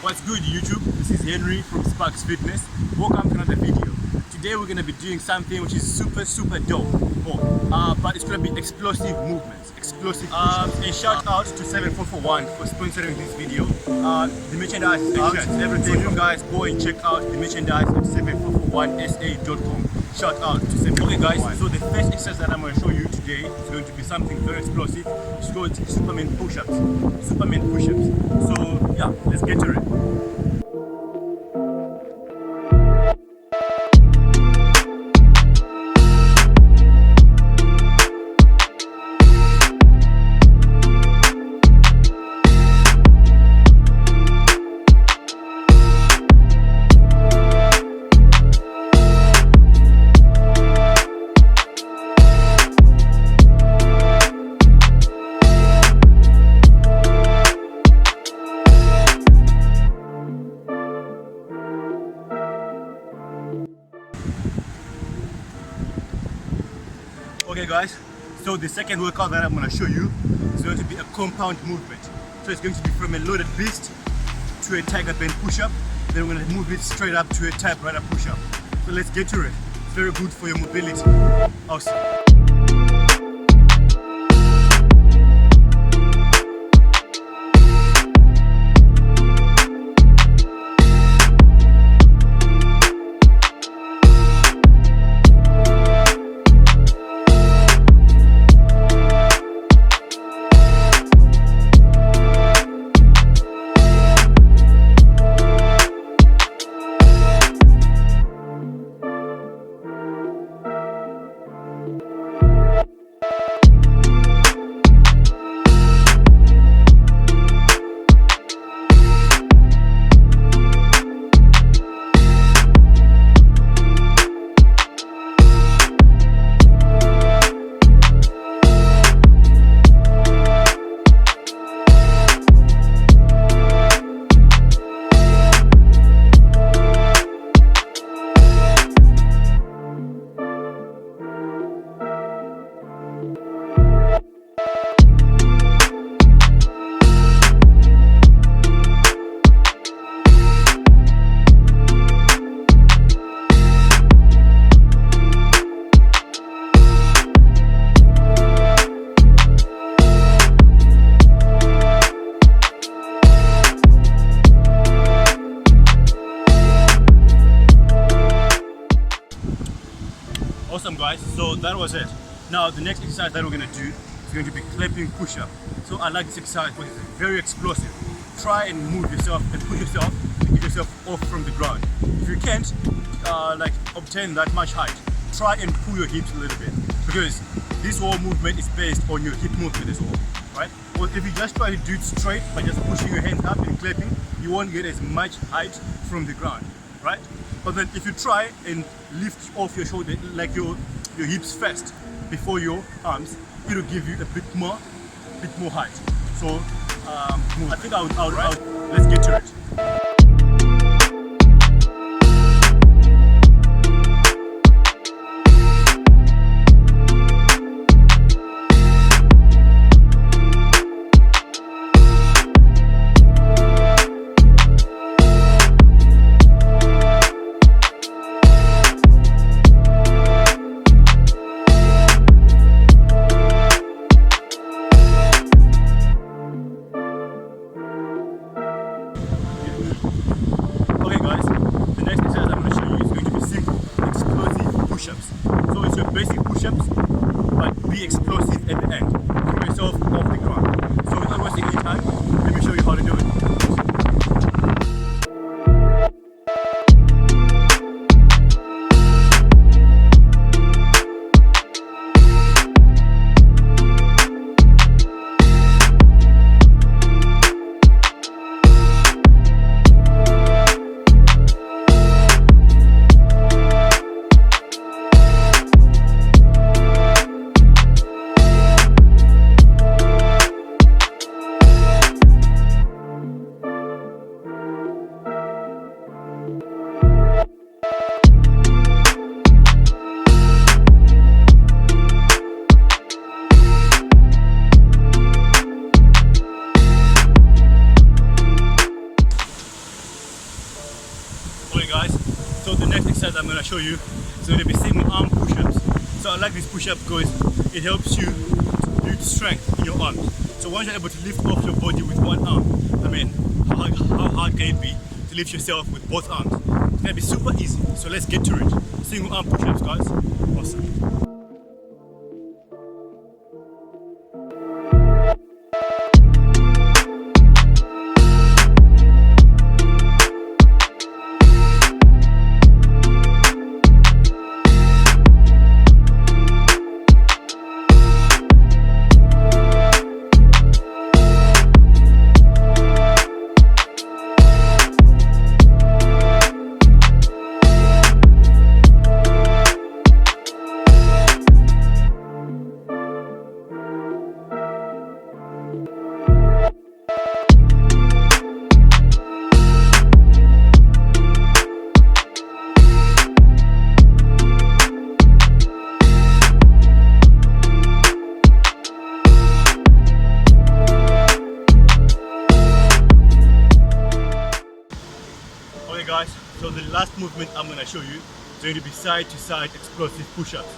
What's good YouTube? This is Henry from Sparks Fitness. Welcome to another video. Today we're going to be doing something which is super dope. But it's going to be explosive movements, explosive push-ups. And shout out to 7441 for sponsoring this video. The merchandise is out, everything. So you guys go and check out the merchandise at 7441sa.com. Shout out to 7441. Okay guys, so the first exercise that I'm going to show you today is going to be something very explosive. It's called Superman push-ups. Superman push-ups. So yeah, let's get to it. Okay guys, so the second workout that I'm going to show you is going to be a compound movement. So it's going to be from a loaded beast to a tiger bend push-up, then we're going to move it straight up to a typewriter push-up. So let's get to it. It's very good for your mobility. Awesome. Awesome guys, so that was it. Now the next exercise that we're going to do is going to be clapping push-up. So I like this exercise because it's very explosive. Try and move yourself and push yourself and get yourself off from the ground. If you can't obtain that much height, try and pull your hips a little bit, because this whole movement is based on your hip movement as well, right? Well, if you just try to do it straight by just pushing your hands up and clapping, you won't get as much height from the ground, right? But then if you try and lift off your shoulder, like your hips first before your arms, it'll give you a bit more height. So I think let's get to it. Okay guys, the next exercise I'm going to show you is going to be simple, explosive push-ups. So it's your basic push-ups, but be explosive at the end. Keep yourself off the ground. So without wasting any time, let me show you how to do it. So the next exercise I'm going to show you is going to be single arm push-ups. So I like this push-up because it helps you to build strength in your arms. So once you're able to lift off your body with one arm, I mean, how hard can it be to lift yourself with both arms? It's going to be super easy. So let's get to it. Single arm push-ups, guys. Awesome. Guys, so the last movement I'm going to show you is going to be side to side explosive push-ups.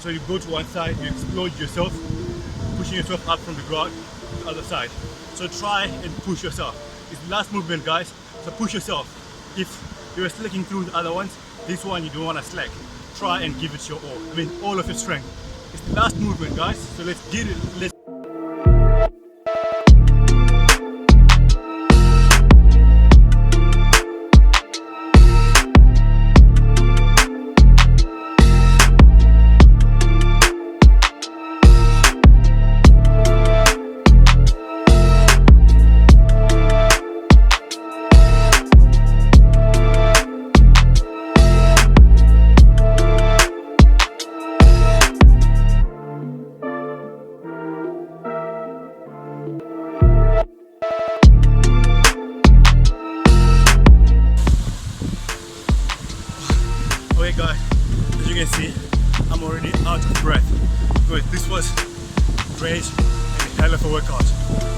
So you go to one side, you explode yourself, pushing yourself up from the ground to the other side. So try and push yourself. It's the last movement, guys, so push yourself. If you're slacking through the other ones, this one you don't want to slack. Try and give it your all. I mean, all of your strength. It's the last movement, guys, so let's get it. Okay guys, as you can see, I'm already out of breath because this was great and a hell of a workout.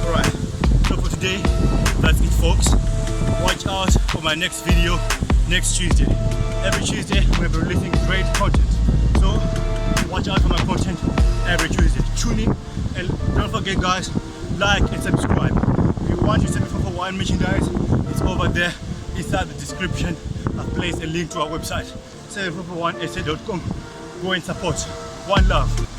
Alright, so for today, that's it folks. Watch out for my next video next Tuesday. Every Tuesday we'll be releasing great content. So watch out for my content every Tuesday. Tune in and don't forget guys, like and subscribe. If you want your 7441 merchandise, it's over there inside the description. I've placed a link to our website, 7441sa.com. Go and support. One love.